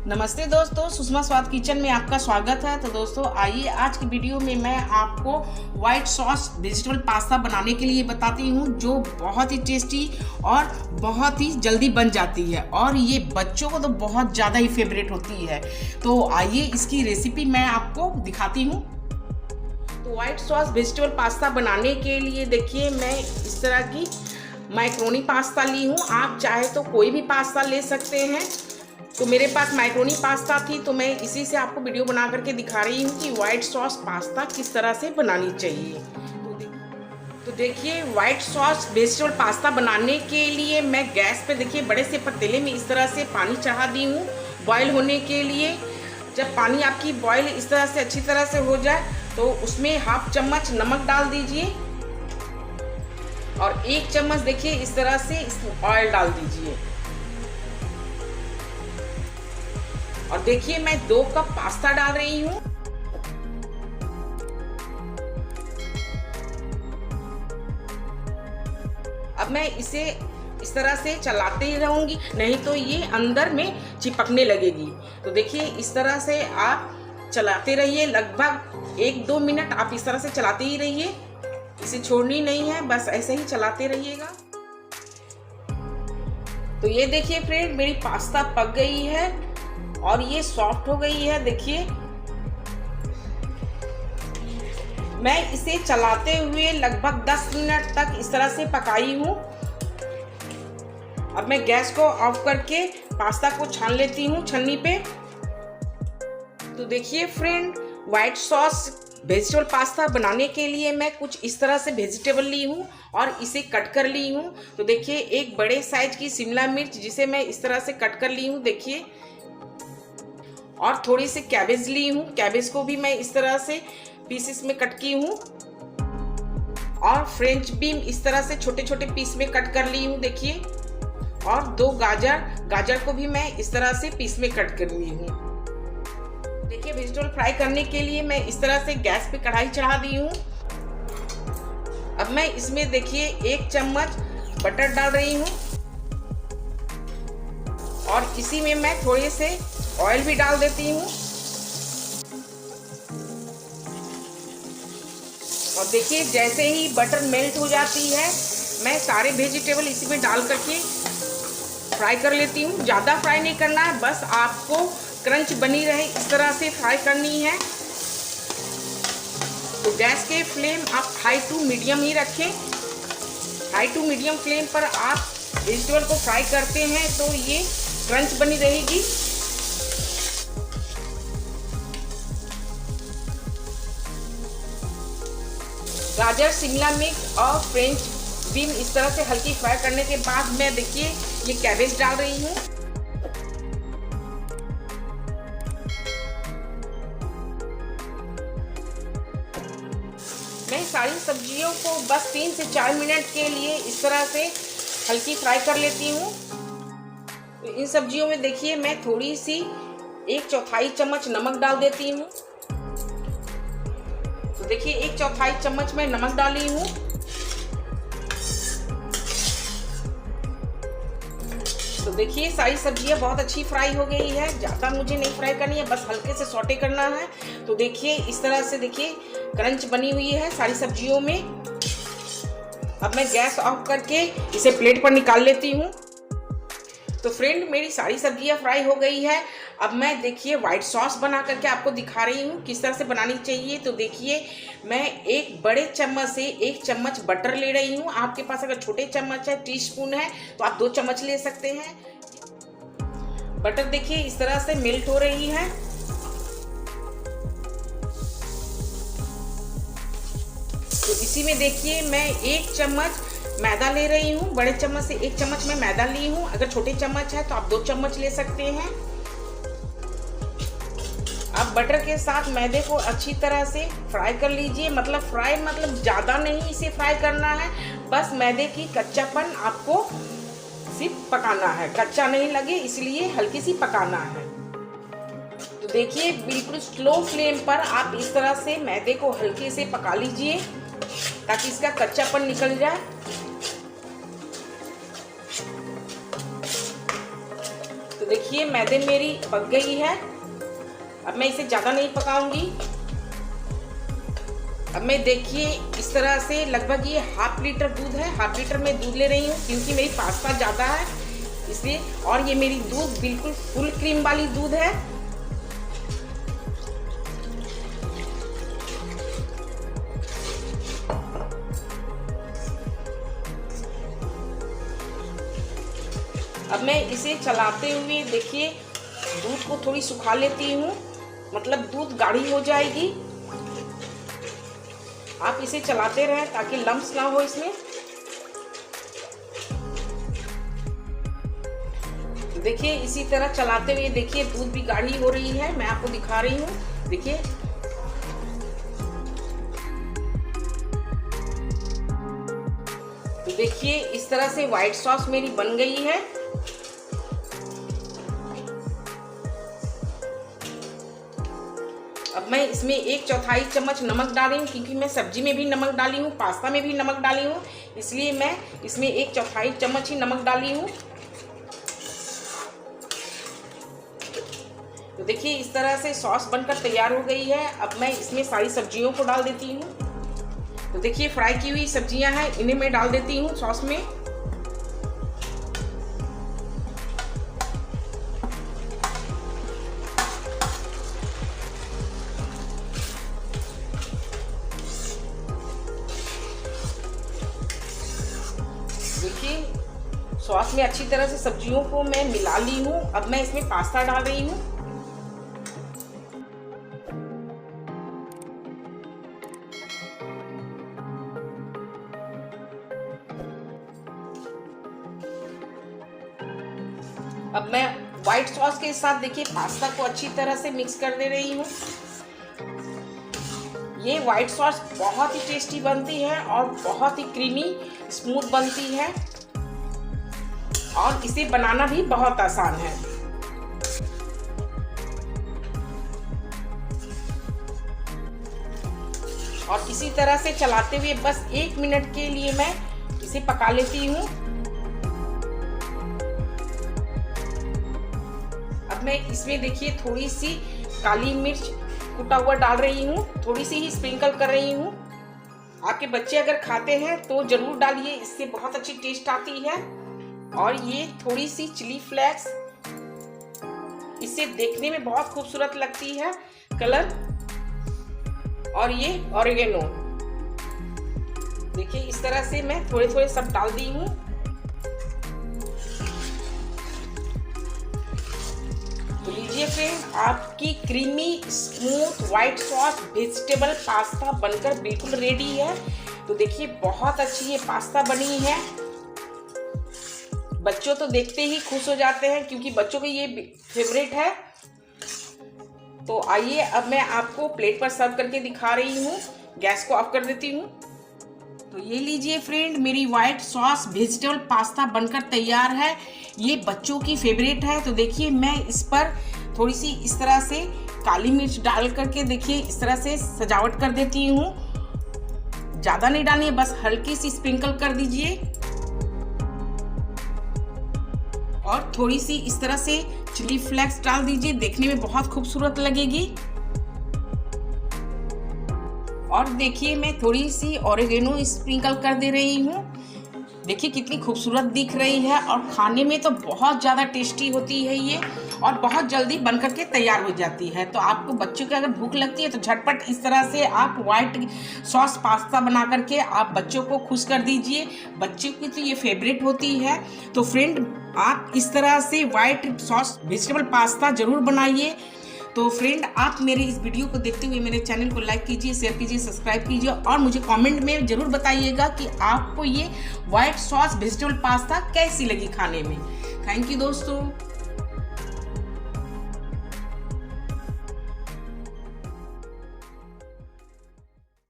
नमस्ते दोस्तों, सुषमा स्वाद किचन में आपका स्वागत है। तो दोस्तों आइए आज की वीडियो में मैं आपको व्हाइट सॉस वेजिटेबल पास्ता बनाने के लिए बताती हूँ, जो बहुत ही टेस्टी और बहुत ही जल्दी बन जाती है और ये बच्चों को तो बहुत ज़्यादा ही फेवरेट होती है। तो आइए इसकी रेसिपी मैं आपको दिखाती हूँ। तो व्हाइट सॉस वेजिटेबल पास्ता बनाने के लिए देखिए मैं इस तरह की मैक्रोनी पास्ता ली हूँ। आप चाहे तो कोई भी पास्ता ले सकते हैं। तो मेरे पास मैक्रोनी पास्ता थी तो मैं इसी से आपको वीडियो बना करके दिखा रही हूँ कि व्हाइट सॉस पास्ता किस तरह से बनानी चाहिए। तो देखिए व्हाइट सॉस वेजिटेबल पास्ता बनाने के लिए मैं गैस पे देखिए बड़े से पतीले में इस तरह से पानी चढ़ा दी हूँ बॉयल होने के लिए। जब पानी आपकी बॉयल इस तरह से अच्छी तरह से हो जाए तो उसमें हाफ चम्मच नमक डाल दीजिए और 1 चम्मच देखिए इस तरह से ऑयल डाल दीजिए। और देखिए मैं 2 कप पास्ता डाल रही हूँ। अब मैं इसे इस तरह से चलाते ही रहूंगी, नहीं तो ये अंदर में चिपकने लगेगी। तो देखिए इस तरह से आप चलाते रहिए, लगभग 1-2 मिनट आप इस तरह से चलाते ही रहिए, इसे छोड़नी नहीं है, बस ऐसे ही चलाते रहिएगा। तो ये देखिए फ्रेंड मेरी पास्ता पक गई है और ये सॉफ्ट हो गई है। देखिए मैं इसे चलाते हुए लगभग 10 मिनट तक इस तरह से पकाई हूँ। अब मैं गैस को ऑफ करके पास्ता को छान लेती हूँ छन्नी पे। तो देखिए friend white sauce vegetable pasta बनाने के लिए मैं कुछ इस तरह से वेजिटेबल ली हूँ और इसे कट कर ली हूँ। तो देखिए एक बड़े साइज की शिमला मिर्च जिसे मैं इस तरह से कट कर ली हूँ देखिए, और थोड़ी सी कैबेज ली हूँ। कैबेज को भी मैं इस तरह से पीसेस में कट की हूँ और फ्रेंच बीन इस तरह से छोटे छोटे पीस में कट कर ली हूँ देखिए, और 2 गाजर को भी मैं इस तरह से पीस में कट कर ली हूँ। देखिए वेजिटेबल फ्राई करने के लिए मैं इस तरह से गैस पे कढ़ाई चढ़ा दी हूँ। अब मैं इसमें देखिए 1 चम्मच बटर डाल रही हूँ और इसी में मैं थोड़े से ऑयल भी डाल देती हूँ। और देखिए जैसे ही बटर मेल्ट हो जाती है मैं सारे वेजिटेबल इसी में डाल करके फ्राई कर लेती हूँ। ज़्यादा फ्राई नहीं करना है, बस आपको क्रंच बनी रहे इस तरह से फ्राई करनी है। तो गैस के फ्लेम आप हाई टू मीडियम ही रखें। हाई टू मीडियम फ्लेम पर आप वेजिटेबल को फ्राई करते हैं तो ये क्रंच बनी रहेगी। गाजर, शिमला मिर्च और फ्रेंच बीन इस तरह से हल्की फ्राई करने के बाद मैं देखिए ये कैबेज डाल रही हूँ। मैं सारी सब्जियों को बस 3 से 4 मिनट के लिए इस तरह से हल्की फ्राई कर लेती हूँ। तो इन सब्जियों में देखिए मैं थोड़ी सी 1/4 चम्मच नमक डाल देती हूँ। तो देखिए 1/4 चम्मच मैं नमक डाली हूँ। तो देखिए सारी सब्जियां बहुत अच्छी फ्राई हो गई है, ज़्यादा मुझे नहीं फ्राई करनी है, बस हल्के से सौटे करना है। तो देखिए इस तरह से देखिए क्रंच बनी हुई है सारी सब्जियों में। अब मैं गैस ऑफ करके इसे प्लेट पर निकाल लेती हूँ। तो फ्रेंड मेरी सारी सब्जियां फ्राई हो गई है। अब मैं देखिए व्हाइट सॉस बना करके आपको दिखा रही हूँ किस तरह से बनानी चाहिए। तो देखिए मैं एक बड़े चम्मच से 1 चम्मच बटर ले रही हूँ। आपके पास अगर छोटे चम्मच है, टीस्पून है, तो आप 2 चम्मच ले सकते हैं। बटर देखिए इस तरह से मेल्ट हो रही है। तो इसी में देखिए मैं 1 चम्मच मैदा ले रही हूँ। बड़े चम्मच से 1 चम्मच मैं मैदा ली हूँ। अगर छोटे चम्मच है तो आप 2 चम्मच ले सकते हैं। अब बटर के साथ मैदे को अच्छी तरह से फ्राई कर लीजिए। मतलब ज़्यादा नहीं इसे फ्राई करना है, बस मैदे की कच्चापन आपको सिर्फ पकाना है, कच्चा नहीं लगे इसलिए हल्की सी पकाना है। तो देखिए बिल्कुल स्लो फ्लेम पर आप इस तरह से मैदे को हल्के से पका लीजिए ताकि इसका कच्चापन निकल जाए। तो देखिए देखिए मैदे मेरी पक गई है। अब मैं इसे ज़्यादा नहीं पकाऊंगी। अब मैं देखिए इस तरह से लगभग ये हाफ लीटर दूध है, हाफ लीटर में दूध ले रही हूँ क्योंकि मेरी पास्ता ज़्यादा है इसलिए। और ये मेरी दूध बिल्कुल फुल क्रीम वाली दूध है। अब मैं इसे चलाते हुए देखिए दूध को थोड़ी सुखा लेती हूँ, मतलब दूध गाढ़ी हो जाएगी। आप इसे चलाते रहें ताकि लम्स ना हो इसमें। देखिए इसी तरह चलाते हुए देखिए दूध भी गाढ़ी हो रही है। मैं आपको दिखा रही हूँ, देखिए। तो देखिए इस तरह से व्हाइट सॉस मेरी बन गई है। अब मैं इसमें 1/4 चम्मच नमक डाल रही हूँ क्योंकि मैं सब्जी में भी नमक डाली हूँ, पास्ता में भी नमक डाली हूँ, इसलिए मैं इसमें 1/4 चम्मच ही नमक डाली हूँ। तो देखिए इस तरह से सॉस बनकर तैयार हो गई है। अब मैं इसमें सारी सब्जियों को डाल देती हूँ। तो देखिए फ्राई की हुई सब्जियां हैं, इन्हें मैं डाल देती हूँ सॉस में। देखिए सॉस में अच्छी तरह से सब्जियों को मैं मिला ली हूँ। अब मैं इसमें पास्ता डाल रही हूँ। अब मैं व्हाइट सॉस के साथ देखिए पास्ता को अच्छी तरह से मिक्स कर दे रही हूँ। ये व्हाइट सॉस बहुत ही टेस्टी बनती है और बहुत ही क्रीमी स्मूथ बनती है और इसे बनाना भी बहुत आसान है। और इसी तरह से चलाते हुए बस 1 मिनट के लिए मैं इसे पका लेती हूँ। अब मैं इसमें देखिए थोड़ी सी काली मिर्च कुटा हुआ डाल रही हूँ, थोड़ी सी ही स्प्रिंकल कर रही हूँ। आपके बच्चे अगर खाते हैं तो जरूर डालिए, इससे बहुत अच्छी टेस्ट आती है। और ये थोड़ी सी चिली फ्लेक्स, इससे देखने में बहुत खूबसूरत लगती है कलर। और ये ऑरिगेनो, देखिए इस तरह से मैं थोड़े थोड़े सब डाल दी हूँ। तो लीजिए फ्रेंड, आपकी creamy smooth white sauce vegetable pasta बनकर बिल्कुल रेडी है। तो देखिए बहुत अच्छी ये पास्ता बनी है। बच्चों तो देखते ही खुश हो जाते हैं क्योंकि बच्चों का ये फेवरेट है। तो आइए अब मैं आपको प्लेट पर सर्व करके दिखा रही हूँ। गैस को ऑफ कर देती हूँ। तो ये लीजिए फ्रेंड, मेरी व्हाइट सॉस वेजिटेबल पास्ता बनकर तैयार है। ये बच्चों की फेवरेट है। तो देखिए मैं इस पर थोड़ी सी इस तरह से काली मिर्च डाल करके देखिए इस तरह से सजावट कर देती हूँ। ज़्यादा नहीं डालनी है, बस हल्की सी स्प्रिंकल कर दीजिए। और थोड़ी सी इस तरह से चिली फ्लेक्स डाल दीजिए, देखने में बहुत खूबसूरत लगेगी। और देखिए मैं थोड़ी सी ऑरिगेनो स्प्रिंकल कर दे रही हूँ। देखिए कितनी खूबसूरत दिख रही है और खाने में तो बहुत ज़्यादा टेस्टी होती है ये, और बहुत जल्दी बन करके तैयार हो जाती है। तो आपको बच्चों की अगर भूख लगती है तो झटपट इस तरह से आप व्हाइट सॉस पास्ता बना करके आप बच्चों को खुश कर दीजिए। बच्चों की तो ये फेवरेट होती है। तो फ्रेंड, आप इस तरह से व्हाइट सॉस वेजिटेबल पास्ता ज़रूर बनाइए। तो फ्रेंड, आप मेरे इस वीडियो को देखते हुए मेरे चैनल को लाइक कीजिए, शेयर कीजिए, सब्सक्राइब कीजिए और मुझे कमेंट में ज़रूर बताइएगा कि आपको ये व्हाइट सॉस वेजिटेबल पास्ता कैसी लगी खाने में। थैंक यू दोस्तों।